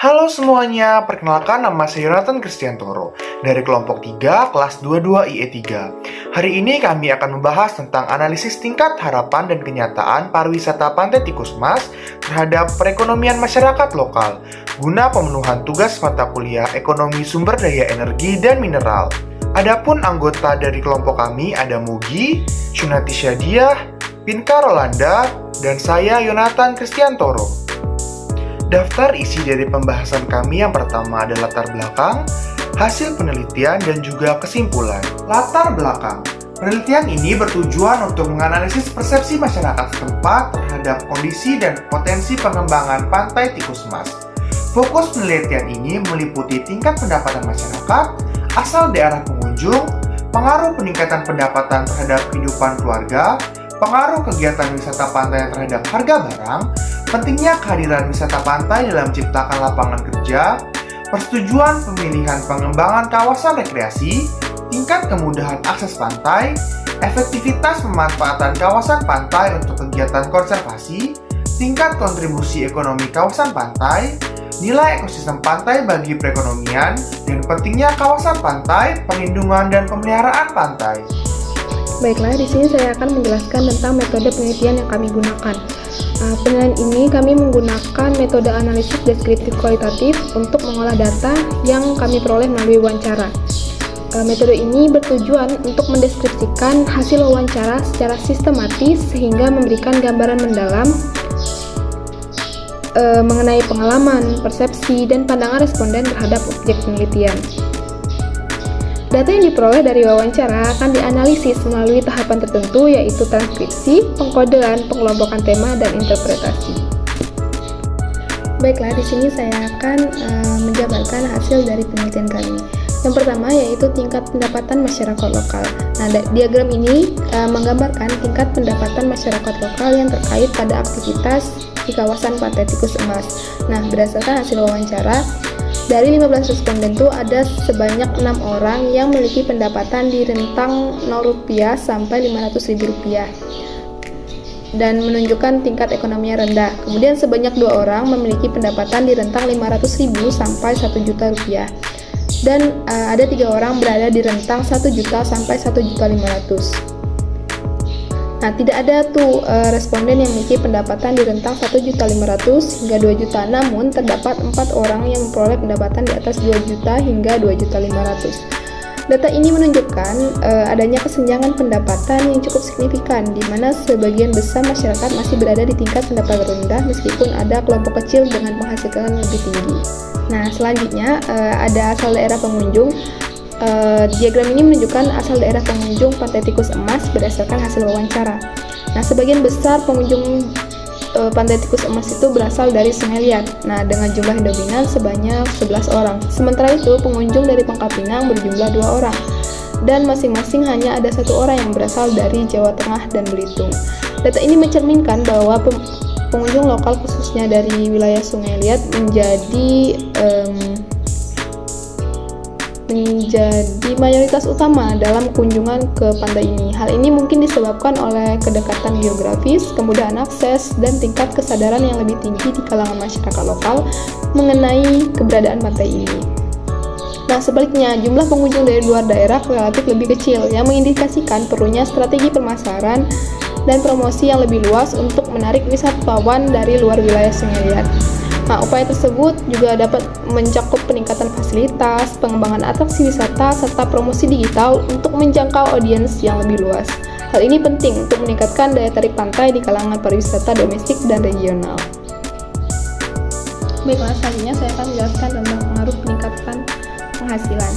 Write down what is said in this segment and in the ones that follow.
Halo semuanya, perkenalkan nama saya Yonatan Kristiantoro dari kelompok 3 kelas 22 IE3. Hari ini kami akan membahas tentang analisis tingkat harapan dan kenyataan pariwisata Pantai Tikus Mas terhadap perekonomian masyarakat lokal guna pemenuhan tugas mata kuliah Ekonomi Sumber Daya Energi dan Mineral. Adapun anggota dari kelompok kami ada Mugi, Shunati Syadiah, Pinka Rolanda, dan saya Yonatan Kristiantoro. Daftar isi dari pembahasan kami yang pertama adalah latar belakang, hasil penelitian, dan juga kesimpulan. Latar belakang. Penelitian ini bertujuan untuk menganalisis persepsi masyarakat setempat terhadap kondisi dan potensi pengembangan Pantai Tikus Mas. Fokus penelitian ini meliputi tingkat pendapatan masyarakat, asal daerah pengunjung, pengaruh peningkatan pendapatan terhadap kehidupan keluarga, pengaruh kegiatan wisata pantai terhadap harga barang, pentingnya kehadiran wisata pantai dalam menciptakan lapangan kerja, persetujuan pemilihan pengembangan kawasan rekreasi, tingkat kemudahan akses pantai, efektivitas pemanfaatan kawasan pantai untuk kegiatan konservasi, tingkat kontribusi ekonomi kawasan pantai, nilai ekosistem pantai bagi perekonomian, dan pentingnya kawasan pantai, perlindungan dan pemeliharaan pantai. Baiklah, di sini saya akan menjelaskan tentang metode penelitian yang kami gunakan. Penelitian ini kami menggunakan metode analisis deskriptif kualitatif untuk mengolah data yang kami peroleh melalui wawancara. Metode ini bertujuan untuk mendeskripsikan hasil wawancara secara sistematis sehingga memberikan gambaran mendalam mengenai pengalaman, persepsi, dan pandangan responden terhadap objek penelitian. Data yang diperoleh dari wawancara akan dianalisis melalui tahapan tertentu, yaitu transkripsi, pengkodean, pengelompokan tema, dan interpretasi. Baiklah, di sini saya akan menjabarkan hasil dari penelitian kami. Yang pertama yaitu tingkat pendapatan masyarakat lokal. Nah, diagram ini menggambarkan tingkat pendapatan masyarakat lokal yang terkait pada aktivitas di kawasan Pantai Tikus Emas. Nah, berdasarkan hasil wawancara, dari 15 responden itu ada sebanyak 6 orang yang memiliki pendapatan di rentang Rp0 sampai Rp500.000 dan menunjukkan tingkat ekonominya rendah. Kemudian sebanyak 2 orang memiliki pendapatan di rentang Rp500.000 sampai Rp1.000.000 dan ada 3 orang berada di rentang Rp1.000.000 sampai Rp1.500.000. Nah, tidak ada responden yang memiliki pendapatan di rentang Rp1.500.000 hingga Rp2.000.000, namun terdapat 4 orang yang memperoleh pendapatan di atas Rp2.000.000 hingga Rp2.500.000. Data ini menunjukkan adanya kesenjangan pendapatan yang cukup signifikan, di mana sebagian besar masyarakat masih berada di tingkat pendapatan rendah meskipun ada kelompok kecil dengan penghasilan lebih tinggi. Nah, selanjutnya ada asal daerah pengunjung. Diagram ini menunjukkan asal daerah pengunjung Pantai Tikus Emas berdasarkan hasil wawancara. Nah, sebagian besar pengunjung Pantai Tikus Emas itu berasal dari Sungai Liat. Nah, dengan jumlah yang dominan sebanyak 11 orang. Sementara itu, pengunjung dari Pangkal Pinang berjumlah 2 orang. Dan masing-masing hanya ada 1 orang yang berasal dari Jawa Tengah dan Belitung. Data ini mencerminkan bahwa pengunjung lokal khususnya dari wilayah Sungai Liat menjadi mayoritas utama dalam kunjungan ke pantai ini. Hal ini mungkin disebabkan oleh kedekatan geografis, kemudahan akses, dan tingkat kesadaran yang lebih tinggi di kalangan masyarakat lokal mengenai keberadaan pantai ini. Nah, sebaliknya, jumlah pengunjung dari luar daerah relatif lebih kecil, yang mengindikasikan perlunya strategi pemasaran dan promosi yang lebih luas untuk menarik wisatawan dari luar wilayah Sungai Liat. Nah, upaya tersebut juga dapat mencakup peningkatan fasilitas, pengembangan atraksi wisata, serta promosi digital untuk menjangkau audiens yang lebih luas. Hal ini penting untuk meningkatkan daya tarik pantai di kalangan pariwisata domestik dan regional. Baiklah, selanjutnya saya akan menjelaskan tentang pengaruh peningkatan penghasilan.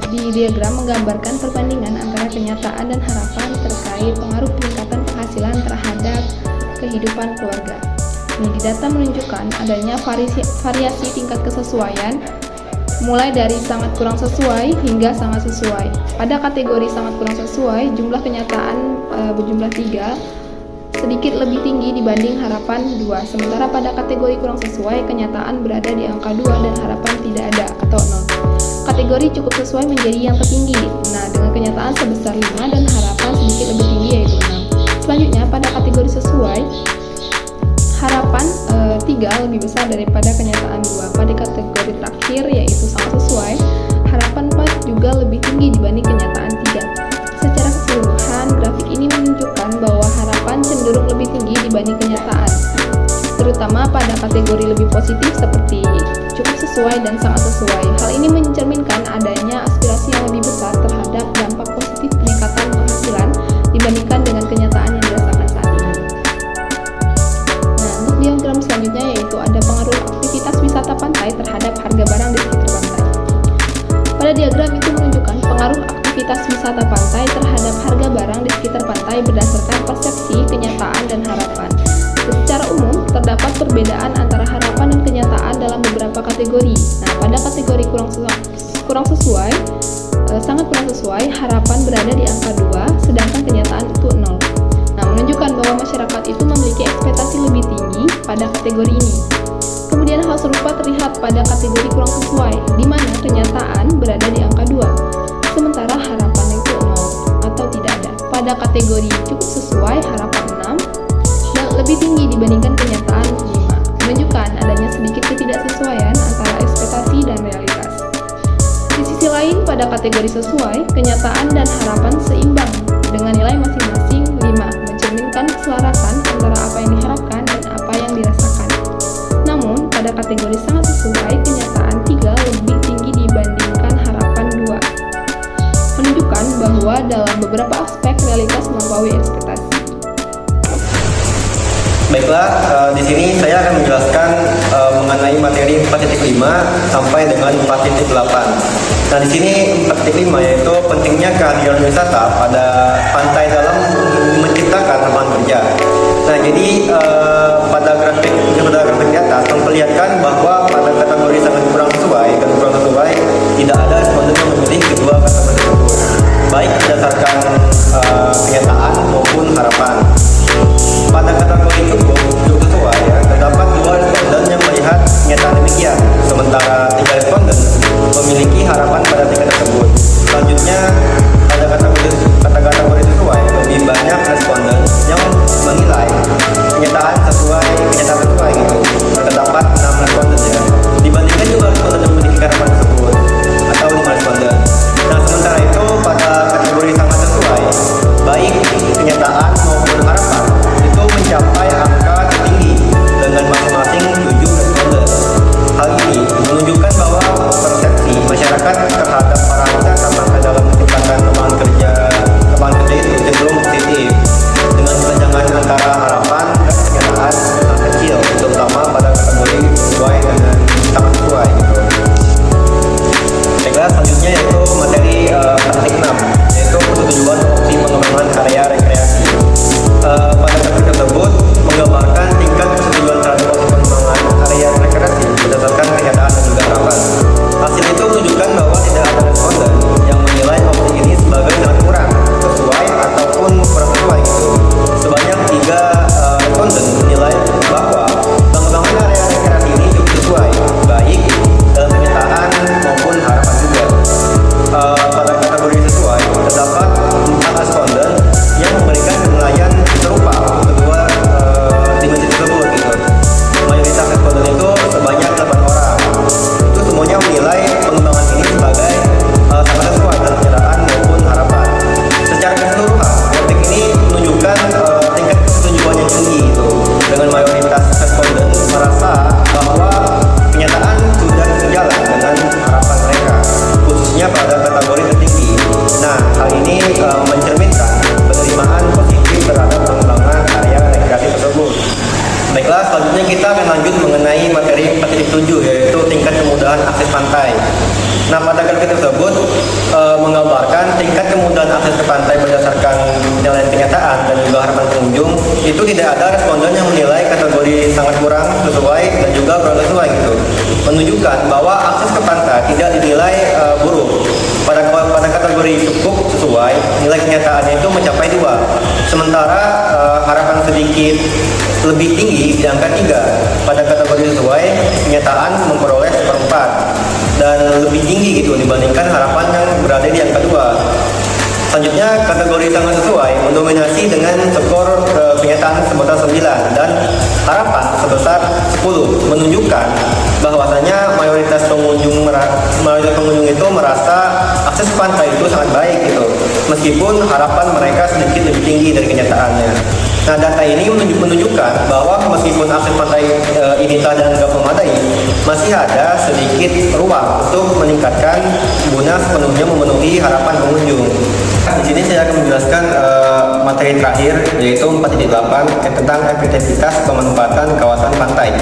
Di diagram menggambarkan perbandingan antara kenyataan dan harapan terkait pengaruh peningkatan penghasilan terhadap kehidupan keluarga. Di data menunjukkan adanya variasi tingkat kesesuaian mulai dari sangat kurang sesuai hingga sangat sesuai. Pada kategori sangat kurang sesuai, jumlah kenyataan berjumlah 3, sedikit lebih tinggi dibanding harapan 2. Sementara pada kategori kurang sesuai, kenyataan berada di angka 2 dan harapan tidak ada atau 0. Kategori cukup sesuai menjadi yang tertinggi, dengan kenyataan sebesar 5 dan harapan sedikit lebih tinggi yaitu 6. Selanjutnya, pada kategori sesuai, harapan 3 3 lebih besar daripada kenyataan 2. Pada kategori terakhir yaitu sangat sesuai, harapan 4 juga lebih tinggi dibanding kenyataan 3. Secara keseluruhan, grafik ini menunjukkan bahwa harapan cenderung lebih tinggi dibanding kenyataan, terutama pada kategori lebih positif seperti cukup sesuai dan sangat sesuai. Hal ini mencerminkan adanya aspirasi yang lebih besar terhadap dampak positif peningkatan penghasilan dibandingkan dengan kenyataan yang dirasakan saat ini. Nah, untuk diagram selanjutnya yaitu ada pengaruh aktivitas wisata pantai terhadap harga barang di sekitar pantai. Pada diagram itu menunjukkan pengaruh aktivitas wisata pantai terhadap harga barang di sekitar pantai berdasarkan persepsi, kenyataan, dan harapan. Secara umum, terdapat perbedaan antara harapan dan kenyataan dalam beberapa kategori. Nah, pada kategori sangat kurang sesuai, harapan berada di angka 2, sedangkan kenyataan itu 0. Nah, menunjukkan bahwa masyarakat itu memiliki ekspektasi lebih tinggi pada kategori ini. Kemudian hal serupa terlihat pada kategori kurang sesuai, di mana kenyataan berada di angka 2, sementara harapan itu 0 atau tidak ada. Pada kategori cukup sesuai, harapan 6 dan lebih tinggi dibandingkan kenyataan 5, menunjukkan adanya sedikit ketidaksesuaian antara ekspektasi dan realitas. Di sisi lain, pada kategori sesuai, kenyataan dan harapan seimbang dengan nilai masing-masing 5, mencerminkan keselarasan antara apa yang diharapkan dan apa yang dirasakan. Namun, pada kategori sangat sesuai, kenyataan 3 lebih tinggi dibandingkan harapan 2, menunjukkan bahwa dalam beberapa aspek realitas melampaui ekspektasi. Baiklah, di sini saya akan menjelaskan mengenai materi 4.5 sampai dengan 4.8. Nah, di sini 4.5 yaitu pentingnya kehadiran wisata pada pantai dalam menciptakan lapangan kerja. Nah, jadi pada grafik di atas memperlihatkan bahwa pada kategori sangat kurang sesuai dan kurang sesuai tidak ada responden yang memilih kedua kategori tersebut, baik berdasarkan kenyataan maupun harapan. Pada kategori cukup sesuai ya, terdapat 2 responden yang melihat kenyataan demikian, sementara 3 responden memiliki harapan pada tingkat tersebut. Selanjutnya, pada kategori sesuai, lebih banyak responden yang menilai kenyataan sesuai gitu. Terdapat 6 responden ya, dibandingkan juga responden yang memiliki harapan tersebut atau 5 responden. Nah, sementara itu pada kategori sangat sesuai, baik kenyataan maupun harapan itu mencapai angka tertinggi dengan masing-masing 7 responden. Hal ini menunjukkan bahwa persepsi masyarakat terhadap para wisata pantai dalam menciptakan lapangan kerja itu cenderung positif, dengan kesenjangan antara harapan dan kenyataan sangat kecil, terutama pada kategori sesuai dengan sangat sesuai gitu. Baiklah, selanjutnya yaitu materi praktik 6, yaitu persetujuan opsi pengembangan area rekreasi. Pada grafik tersebut menggambarkan tingkat persetujuan terhadap opsi pengembangan area rekreasi berdasarkan kenyataan dan juga harapan. Hasil itu menunjukkan bahwa tidak ada responden yang menilai opsi ini sebagai sangat kurang sesuai ataupun kurang sesuai gitu. Sebanyak 3 responden menilai bahwa pengembangan area rekreasi ini cukup sesuai, baik dalam kenyataan maupun harapan juga. Pada kategori sesuai terdapat 4 responden yang memberikan penilaian serupa untuk kedua dimensi tersebut gitu. Mayoritas responden itu sebanyak 8 orang. Itu semuanya menilai pengembangan ini sebagai sangat sesuai dalam kenyataan maupun harapan. Secara keseluruhan, grafik ini menunjukkan tingkat kesetujuan yang tinggi itu, dengan mayoritas responden merasa bahwa kenyataan sudah sejalan dengan harapan mereka, khususnya pada kategori tertinggi. Nah, hal ini mencerminkan penerimaan positif terhadap pengembangan area rekreasi tersebut. Baiklah, selanjutnya kita akan lanjut mengenai materi 4.7, yaitu tingkat kemudahan akses pantai. Nah, pada grafik tersebut menggambarkan tingkat kemudahan akses ke pantai berdasarkan penilaian kenyataan dan juga harapan pengunjung. Itu tidak ada responden yang menilai kategori sangat kurang sesuai dan juga kurang sesuai gitu, menunjukkan bahwa akses ke pantai tidak dinilai buruk. Pada kategori cukup sesuai, nilai kenyataannya itu mencapai 2, sementara harapan sedikit lebih tinggi di angka 3. Pada kategori sesuai, kenyataan memperoleh 1/4 dan lebih tinggi gitu dibandingkan harapan yang berada di angka 2. Selanjutnya, kategori sangat sesuai mendominasi dengan skor kenyataan sebesar 9 dan harapan sebesar 10, menunjukkan bahwasanya mayoritas pengunjung itu merasa akses pantai itu sangat baik gitu, meskipun harapan mereka sedikit lebih tinggi dari kenyataannya. Nah, data ini menunjukkan bahwa meskipun akses pantai ini telah dianggap memadai, masih ada sedikit ruang untuk meningkatkan guna sepenuhnya memenuhi harapan pengunjung. Di sini saya akan menjelaskan materi terakhir, yaitu 4.8 tentang efektivitas pemanfaatan kawasan pantai.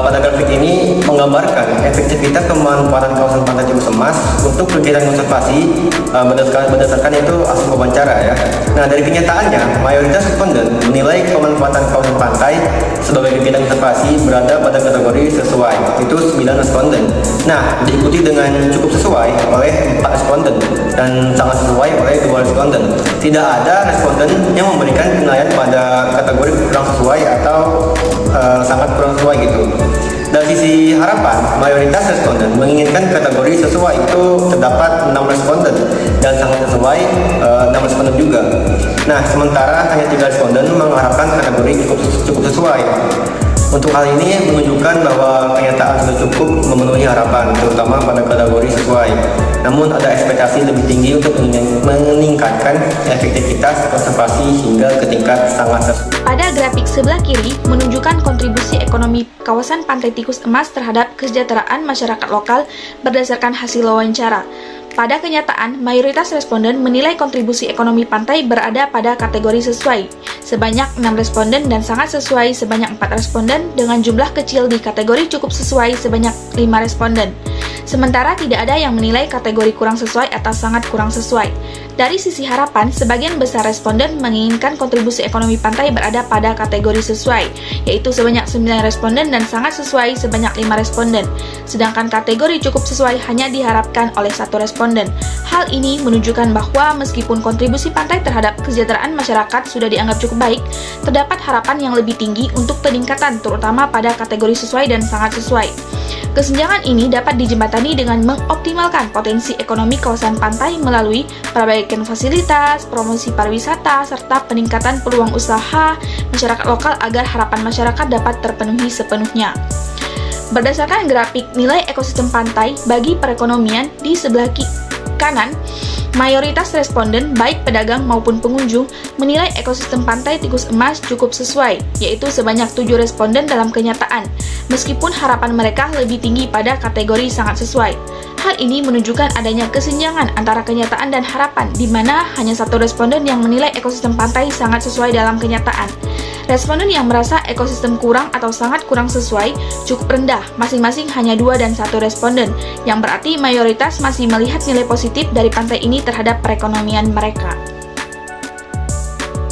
Pada grafik ini menggambarkan efektivitas pemanfaatan kawasan pantai Tikus Emas untuk kegiatan konservasi berdasarkan itu hasil wawancara ya. Nah, dari kenyataannya mayoritas responden menilai pemanfaatan kawasan pantai sebagai kegiatan konservasi berada pada kategori sesuai, itu 9 responden. Nah, diikuti dengan cukup sesuai oleh 4 responden dan sangat sesuai oleh 2 responden. Tidak ada responden yang memberikan penilaian pada kategori kurang sesuai atau sangat kurang sesuai gitu. Dari sisi harapan, mayoritas responden menginginkan kategori sesuai, itu terdapat 6 responden dan sangat sesuai 6 responden juga. Nah, sementara hanya 3 responden mengharapkan kategori cukup sesuai. Untuk hal ini menunjukkan bahwa kenyataan sudah cukup memenuhi harapan, terutama pada kategori sesuai. Namun ada ekspektasi lebih tinggi untuk meningkatkan efektivitas konservasi hingga ke tingkat sangat sesuai. Pada grafik sebelah kiri menunjukkan kontribusi ekonomi kawasan Pantai Tikus Emas terhadap kesejahteraan masyarakat lokal berdasarkan hasil wawancara. Pada kenyataan, mayoritas responden menilai kontribusi ekonomi pantai berada pada kategori sesuai, sebanyak 6 responden, dan sangat sesuai sebanyak 4 responden, dengan jumlah kecil di kategori cukup sesuai sebanyak 5 responden. Sementara tidak ada yang menilai kategori kurang sesuai atau sangat kurang sesuai. Dari sisi harapan, sebagian besar responden menginginkan kontribusi ekonomi pantai berada pada kategori sesuai, yaitu sebanyak 9 responden dan sangat sesuai sebanyak 5 responden. Sedangkan kategori cukup sesuai hanya diharapkan oleh 1 responden. Hal ini menunjukkan bahwa meskipun kontribusi pantai terhadap kesejahteraan masyarakat sudah dianggap cukup baik, terdapat harapan yang lebih tinggi untuk peningkatan, terutama pada kategori sesuai dan sangat sesuai. Kesenjangan ini dapat dijembatani dengan mengoptimalkan potensi ekonomi kawasan pantai melalui perbaikan fasilitas, promosi pariwisata, serta peningkatan peluang usaha masyarakat lokal agar harapan masyarakat dapat terpenuhi sepenuhnya. Berdasarkan grafik nilai ekosistem pantai bagi perekonomian di sebelah kanan, mayoritas responden, baik pedagang maupun pengunjung, menilai ekosistem Pantai Tikus Emas cukup sesuai, yaitu sebanyak 7 responden dalam kenyataan, meskipun harapan mereka lebih tinggi pada kategori sangat sesuai. Hal ini menunjukkan adanya kesenjangan antara kenyataan dan harapan, di mana hanya 1 responden yang menilai ekosistem pantai sangat sesuai dalam kenyataan. Responden yang merasa ekosistem kurang atau sangat kurang sesuai cukup rendah, masing-masing hanya 2 dan 1 responden, yang berarti mayoritas masih melihat nilai positif dari pantai ini terhadap perekonomian mereka.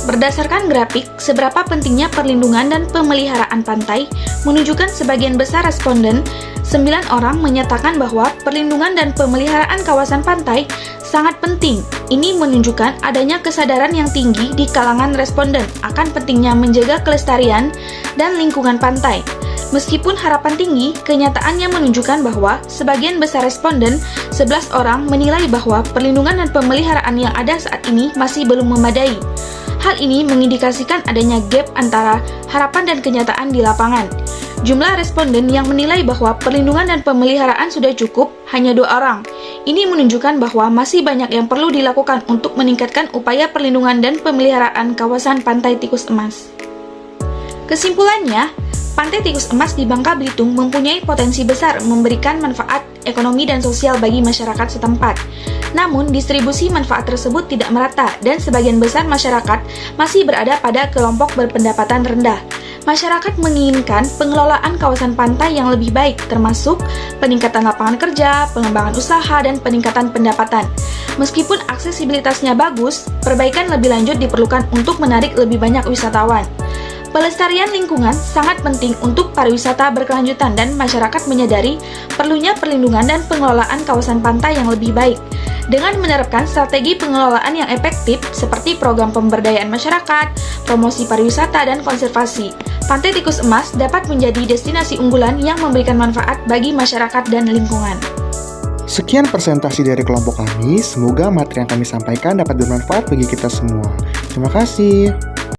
Berdasarkan grafik, seberapa pentingnya perlindungan dan pemeliharaan pantai menunjukkan sebagian besar responden, 9 orang menyatakan bahwa perlindungan dan pemeliharaan kawasan pantai sangat penting. Ini menunjukkan adanya kesadaran yang tinggi di kalangan responden akan pentingnya menjaga kelestarian dan lingkungan pantai. Meskipun harapan tinggi, kenyataannya menunjukkan bahwa sebagian besar responden, 11 orang, menilai bahwa perlindungan dan pemeliharaan yang ada saat ini masih belum memadai. Hal ini mengindikasikan adanya gap antara harapan dan kenyataan di lapangan. Jumlah responden yang menilai bahwa perlindungan dan pemeliharaan sudah cukup hanya 2 orang. Ini menunjukkan bahwa masih banyak yang perlu dilakukan untuk meningkatkan upaya perlindungan dan pemeliharaan kawasan Pantai Tikus Emas. Kesimpulannya, Pantai Tikus Emas di Bangka Belitung mempunyai potensi besar memberikan manfaat ekonomi dan sosial bagi masyarakat setempat. Namun, distribusi manfaat tersebut tidak merata dan sebagian besar masyarakat masih berada pada kelompok berpendapatan rendah. Masyarakat menginginkan pengelolaan kawasan pantai yang lebih baik, termasuk peningkatan lapangan kerja, pengembangan usaha, dan peningkatan pendapatan. Meskipun aksesibilitasnya bagus, perbaikan lebih lanjut diperlukan untuk menarik lebih banyak wisatawan. Pelestarian lingkungan sangat penting untuk pariwisata berkelanjutan dan masyarakat menyadari perlunya perlindungan dan pengelolaan kawasan pantai yang lebih baik. Dengan menerapkan strategi pengelolaan yang efektif seperti program pemberdayaan masyarakat, promosi pariwisata, dan konservasi, Pantai Tikus Emas dapat menjadi destinasi unggulan yang memberikan manfaat bagi masyarakat dan lingkungan. Sekian presentasi dari kelompok kami. Semoga materi yang kami sampaikan dapat bermanfaat bagi kita semua. Terima kasih.